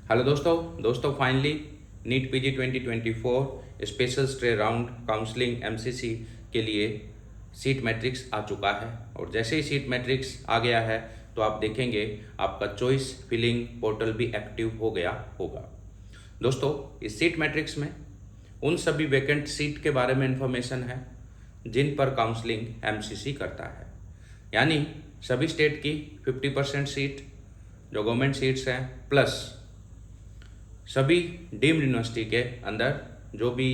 Hello दोस्तों finally NEET PG 2024 special stray round counselling MCC के लिए सीट मैट्रिक्स आ चुका है। और जैसे ही सीट मैट्रिक्स आ गया है तो आप देखेंगे आपका चॉइस फिलिंग पोर्टल भी एक्टिव हो गया होगा। दोस्तों, इस सीट मैट्रिक्स में उन सभी वैकेंट सीट के बारे में इंफॉर्मेशन है जिन पर काउंसलिंग एमसीसी करता है, यानी सभी स्टेट की 50% सीट जो गवर्नमेंट सीट्स हैं, प्लस सभी डीम्ड यूनिवर्सिटी के अंदर जो भी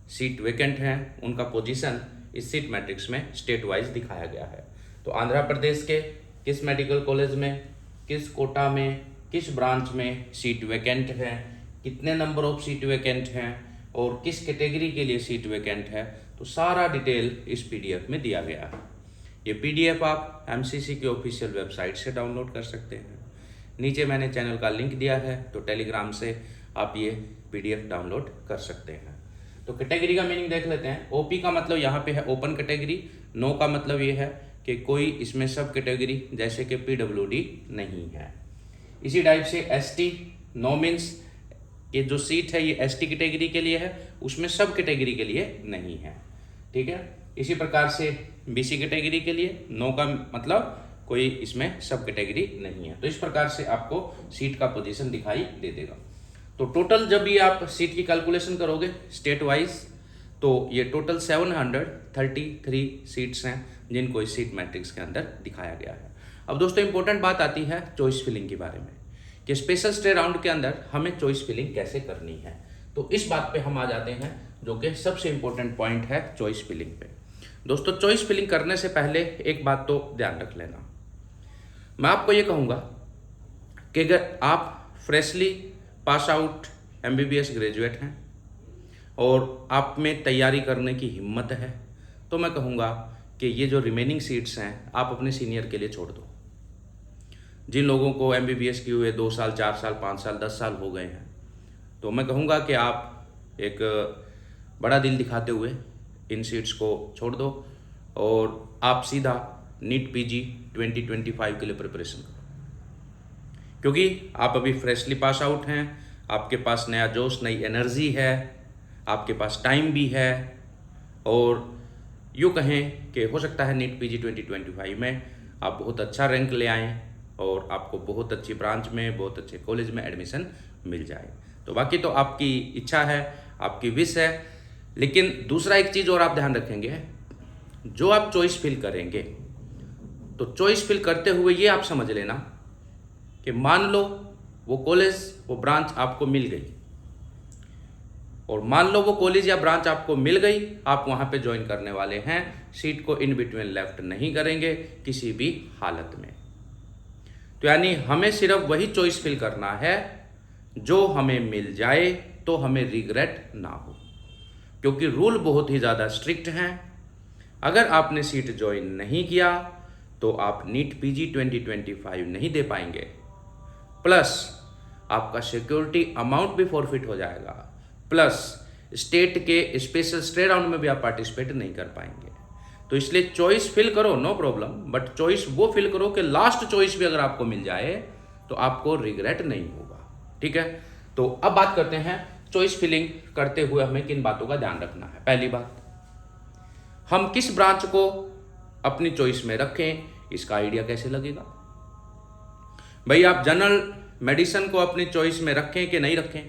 सीट वैकेंट हैं उनका पोजीशन इस सीट मैट्रिक्स में स्टेट वाइज दिखाया गया है। तो आंध्र प्रदेश के किस मेडिकल कॉलेज में, किस कोटा में, किस ब्रांच में सीट वैकेंट है, कितने नंबर ऑफ सीट वैकेंट हैं और किस कैटेगरी के लिए सीट वैकेंट है, तो सारा डिटेल इस पीडीएफ में दिया गया है। ये पीडीएफ आप एमसीसी की ऑफिशियल वेबसाइट से डाउनलोड कर सकते हैं। नीचे मैंने चैनल का लिंक दिया है, तो टेलीग्राम से आप ये पीडीएफ डाउनलोड कर सकते हैं। तो कैटेगरी का मीनिंग देख लेते हैं। ओपी का मतलब यहाँ पे है ओपन कैटेगरी, नो का मतलब ये है कि कोई इसमें सब कैटेगरी जैसे कि पीडब्ल्यूडी नहीं है। इसी टाइप से एसटी, नो मीन्स ये जो सीट है ये एसटी कैटेगरी के लिए है, उसमें सब कैटेगरी के लिए नहीं है। ठीक है। इसी प्रकार से बीसी कैटेगरी के लिए नो का मतलब कोई इसमें सब कैटेगरी नहीं है। तो इस प्रकार से आपको सीट का पोजीशन दिखाई दे देगा। तो टोटल जब ये आप सीट की कैलकुलेशन करोगे स्टेट वाइज, तो ये टोटल 733 सीट्स हैं जिनको इस सीट मैट्रिक्स के अंदर दिखाया गया है। अब दोस्तों इंपॉर्टेंट बात आती है चॉइस फिलिंग के बारे में कि स्पेशल स्टे राउंड के अंदर हमें चॉइस फिलिंग कैसे करनी है। तो इस बात पे हम आ जाते हैं जो कि सबसे इंपॉर्टेंट पॉइंट है चॉइस फिलिंग पे। दोस्तों, चॉइस फिलिंग करने से पहले एक बात तो ध्यान रख लेना। मैं आपको ये कहूँगा कि अगर आप freshly pass out MBBS graduate हैं और आप में तैयारी करने की हिम्मत है, तो मैं कहूँगा कि ये जो रिमेनिंग सीट्स हैं आप अपने सीनियर के लिए छोड़ दो। जिन लोगों को एमबीबीएस किए हुए 2 साल, 4 साल, 5 साल, 10 साल हो गए हैं, तो मैं कहूँगा कि आप एक बड़ा दिल दिखाते हुए इन सीट्स को छोड़ दो और आप सीधा नीट पीजी 2025 के लिए प्रिपरेशन करो। क्योंकि आप अभी फ्रेशली पास आउट हैं, आपके पास नया जोश, नई एनर्जी है, आपके पास टाइम भी है और यूँ कहें कि हो सकता है नीट पीजी 2025 में आप बहुत अच्छा रैंक ले आएँ और आपको बहुत अच्छी ब्रांच में, बहुत अच्छे कॉलेज में एडमिशन मिल जाए। तो बाकी तो आपकी इच्छा है, आपकी विश है। लेकिन दूसरा एक चीज़ और आप ध्यान रखेंगे, जो आप चॉइस फिल करेंगे, तो चॉइस फिल करते हुए ये आप समझ लेना कि मान लो वो कॉलेज, वो ब्रांच आपको मिल गई और मान लो वो कॉलेज या ब्रांच आपको मिल गई, आप वहाँ पे ज्वाइन करने वाले हैं, सीट को इन बिटवीन लेफ्ट नहीं करेंगे किसी भी हालत में। तो यानी हमें सिर्फ वही चॉइस फिल करना है जो हमें मिल जाए तो हमें रिग्रेट ना हो, क्योंकि रूल बहुत ही ज़्यादा स्ट्रिक्ट हैं। अगर आपने सीट ज्वाइन नहीं किया तो आप नीट पीजी 2025 नहीं दे पाएंगे, प्लस आपका सिक्योरिटी अमाउंट भी फॉरफिट हो जाएगा, प्लस स्टेट के स्पेशल स्टे राउंड में भी आप पार्टिसिपेट नहीं कर पाएंगे। तो इसलिए चॉइस फिल करो, नो प्रॉब्लम, बट चॉइस वो फिल करो कि लास्ट चॉइस भी अगर आपको मिल जाए तो आपको रिग्रेट नहीं होगा। ठीक है। तो अब बात करते हैं चॉइस फिलिंग करते हुए हमें किन बातों का ध्यान रखना है। पहली बात, हम किस ब्रांच को अपनी चॉइस में रखें, इसका आइडिया कैसे लगेगा। भाई, आप जनरल मेडिसिन को अपनी चॉइस में रखें कि नहीं रखें,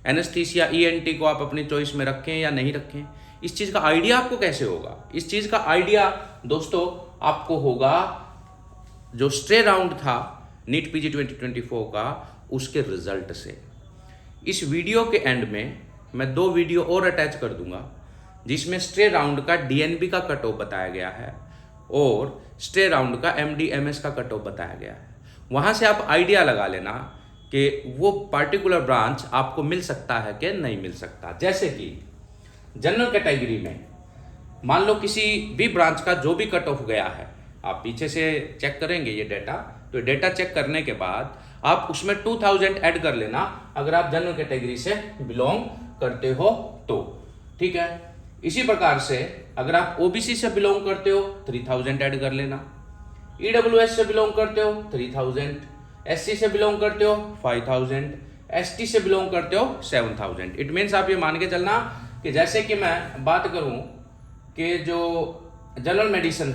एनेस्थीसिया ईएनटी को आप अपनी चॉइस में रखें या नहीं रखें, इस चीज़ का आइडिया आपको कैसे होगा। इस चीज़ का आइडिया दोस्तों आपको होगा जो स्टे राउंड था नीट पीजी 2024 का, उसके रिजल्ट से। इस वीडियो के एंड में मैं 2 वीडियो और अटैच कर दूंगा जिसमें स्टे राउंड का डीएनबी का कट ऑफ बताया गया है और स्टे राउंड का एमडीएमएस का कट ऑफ बताया गया है। वहाँ से आप आइडिया लगा लेना कि वो पार्टिकुलर ब्रांच आपको मिल सकता है कि नहीं मिल सकता। जैसे कि जनरल कैटेगरी में मान लो किसी भी ब्रांच का जो भी कट ऑफ गया है, आप पीछे से चेक करेंगे ये डेटा, तो डेटा चेक करने के बाद आप उसमें 2000 ऐड कर लेना अगर आप जनरल कैटेगरी से बिलोंग करते हो तो। ठीक है। इसी प्रकार से अगर आप ओबीसी से बिलोंग करते हो 3000 ऐड कर लेना, ईडब्ल्यूएस से बिलोंग करते हो 3000, एससी से बिलोंग करते हो 5000, ST से बिलोंग करते हो 7000। इट मीन्स आप ये मान के चलना कि जैसे कि मैं बात करूं कि जो जनरल मेडिसिन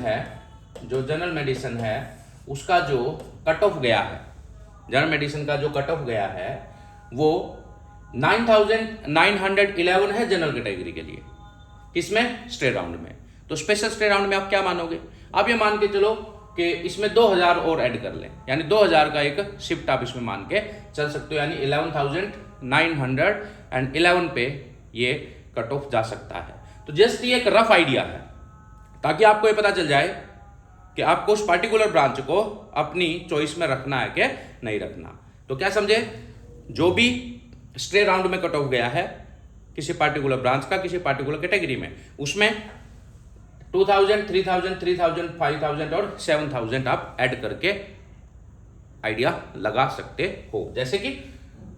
है उसका जो कट ऑफ गया है, जनरल मेडिसिन का जो कट ऑफ गया है वो 9911 है जनरल कैटेगरी के लिए। किसमें? स्ट्रे राउंड में। तो स्पेशल स्ट्रे राउंड में आप क्या मानोगे? आप ये मान के चलो कि इसमें 2000 और ऐड कर लें, यानी 2000 का एक शिफ्ट आप इसमें मान के चल सकते हो, यानी 11911 पे ये कट ऑफ जा सकता है। तो जस्ट ये एक रफ आइडिया है ताकि आपको ये पता चल जाए कि आपको उस पार्टिकुलर ब्रांच को अपनी चॉइस में रखना है कि नहीं रखना। तो क्या समझे, जो भी स्ट्रे राउंड में कट ऑफ गया है किसी पार्टिकुलर ब्रांच का किसी पार्टिकुलर कैटेगरी में, उसमें 2000, 3000, 3000, 5000 और 7000 आप ऐड करके आइडिया लगा सकते हो। जैसे कि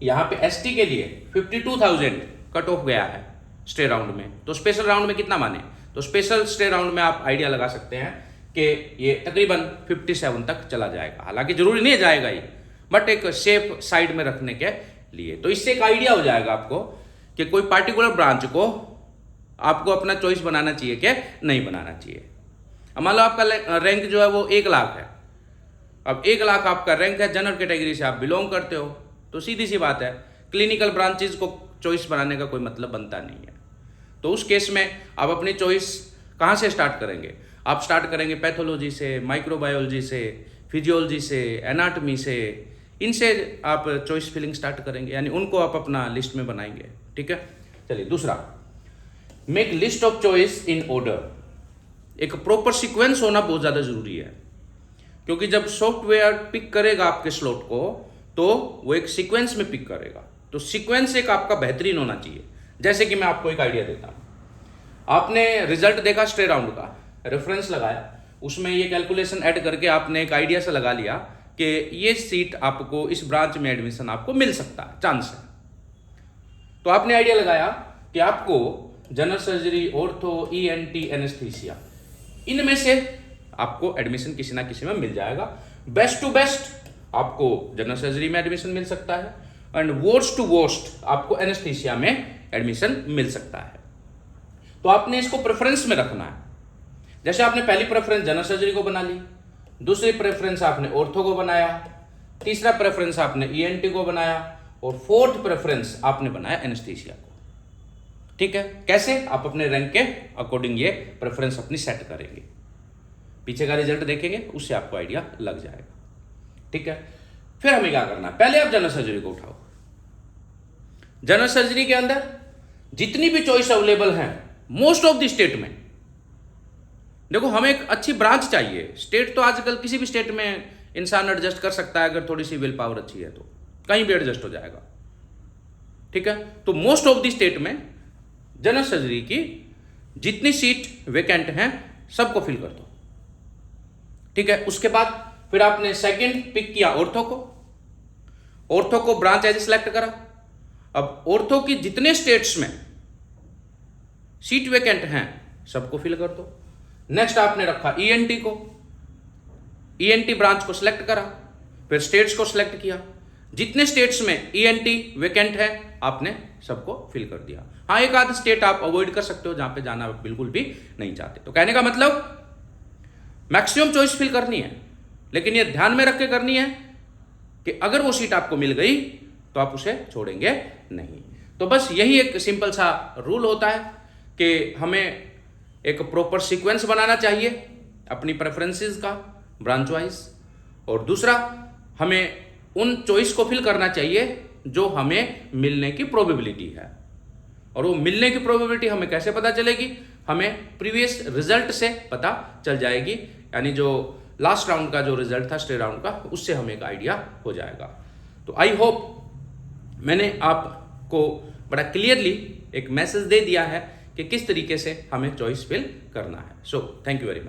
यहां पे ST के लिए 52000 कट ऑफ गया है स्ट्रे राउंड में, तो स्पेशल राउंड में कितना माने? तो स्पेशल स्ट्रे राउंड में आप आइडिया लगा सकते हैं कि ये तकरीबन 57 तक चला जाएगा। हालांकि जरूरी नहीं जाएगा ये, बट एक सेफ साइड में रखने के लिए। तो इससे एक आइडिया हो जाएगा आपको कि कोई पार्टिकुलर ब्रांच को आपको अपना चॉइस बनाना चाहिए कि नहीं बनाना चाहिए। अब मान लो आपका रैंक जो है वो 1 लाख है। अब 1 लाख आपका रैंक है, जनरल कैटेगरी से आप बिलोंग करते हो, तो सीधी सी बात है क्लिनिकल ब्रांचेज को चॉइस बनाने का कोई मतलब बनता नहीं है। तो उस केस में आप अपनी चॉइस कहाँ से स्टार्ट करेंगे? आप स्टार्ट करेंगे पैथोलॉजी से, माइक्रोबायोलॉजी से, फिजियोलॉजी से, एनाटॉमी से, इनसे आप चॉइस फिलिंग स्टार्ट करेंगे, यानी उनको आप अपना लिस्ट में बनाएंगे। ठीक है, चलिए दूसरा, make list of choice in order. एक प्रॉपर सीक्वेंस होना बहुत ज्यादा जरूरी है, क्योंकि जब सॉफ्टवेयर पिक करेगा आपके स्लॉट को तो वो एक सीक्वेंस में पिक करेगा। तो सीक्वेंस एक आपका बेहतरीन होना चाहिए। जैसे कि मैं आपको एक आइडिया देता हूं, आपने रिजल्ट देखा स्ट्रे राउंड का, रेफरेंस लगाया, उसमें ये कैलकुलेशन ऐड करके आपने एक आइडिया से लगा लिया कि ये सीट आपको इस ब्रांच में एडमिशन आपको मिल सकता है, चांस है। तो आपने आइडिया लगाया कि आपको general surgery, ortho, ENT, anaesthesia, इनमें से आपको एडमिशन किसी ना किसी में मिल जाएगा। बेस्ट टू बेस्ट आपको जनरल सर्जरी में एडमिशन मिल सकता है एंड वर्स्ट टू वर्स्ट आपको एनेस्थीसिया में एडमिशन मिल सकता है। तो आपने इसको प्रेफरेंस में रखना है। जैसे आपने पहली प्रेफरेंस जनरल सर्जरी को बना ली, दूसरी प्रेफरेंस आपने ऑर्थो को बनाया, तीसरा प्रेफरेंस आपने ENT को बनाया और फोर्थ प्रेफरेंस आपने बनाया एनेस्थीसिया को। ठीक है, कैसे? आप अपने रैंक के अकॉर्डिंग ये प्रेफरेंस अपनी सेट करेंगे, पीछे का रिजल्ट देखेंगे, उससे आपको आइडिया लग जाएगा। ठीक है, फिर हमें क्या करना है? पहले आप जनरल सर्जरी को उठाओ। जनरल सर्जरी के अंदर जितनी भी चॉइस अवेलेबल है मोस्ट ऑफ द स्टेट में, देखो हमें एक अच्छी ब्रांच चाहिए। स्टेट तो आजकल किसी भी स्टेट में इंसान एडजस्ट कर सकता है, अगर थोड़ी सी विल पावर अच्छी है तो कहीं भी एडजस्ट हो जाएगा। ठीक है, तो मोस्ट ऑफ द स्टेट में जनरल सर्जरी की जितनी सीट वेकेंट हैं सबको फिल कर दो। ठीक है, उसके बाद फिर आपने सेकंड पिक किया ऑर्थो को, ऑर्थो को ब्रांच एज सिलेक्ट करा। अब ऑर्थो की जितने स्टेट्स में सीट वेकेंट हैं सबको फिल कर दो। नेक्स्ट आपने रखा ENT को, ENT ब्रांच को सिलेक्ट करा, फिर स्टेट्स को सिलेक्ट किया, जितने स्टेट्स में ENT वेकेंट है आपने सबको फिल कर दिया। हाँ, एक आध स्टेट आप अवॉइड कर सकते हो जहां पे जाना बिल्कुल भी नहीं चाहते। तो कहने का मतलब मैक्सिमम चॉइस फिल करनी है, लेकिन ये ध्यान में रख के करनी है कि अगर वो सीट आपको मिल गई तो आप उसे छोड़ेंगे नहीं। तो बस यही एक सिंपल सा रूल होता है कि हमें एक प्रॉपर सीक्वेंस बनाना चाहिए अपनी प्रेफरेंसेस का ब्रांच वाइज, और दूसरा हमें उन चॉइस को फिल करना चाहिए जो हमें मिलने की प्रोबेबिलिटी है। और वो मिलने की प्रोबेबिलिटी हमें कैसे पता चलेगी? हमें प्रीवियस रिजल्ट से पता चल जाएगी, यानी जो लास्ट राउंड का जो रिजल्ट था स्ट्रे राउंड का, उससे हमें एक आइडिया हो जाएगा। तो आई होप मैंने आपको बड़ा क्लियरली एक मैसेज दे दिया है कि किस तरीके से हमें चॉइस फिल करना है। So thank you very much.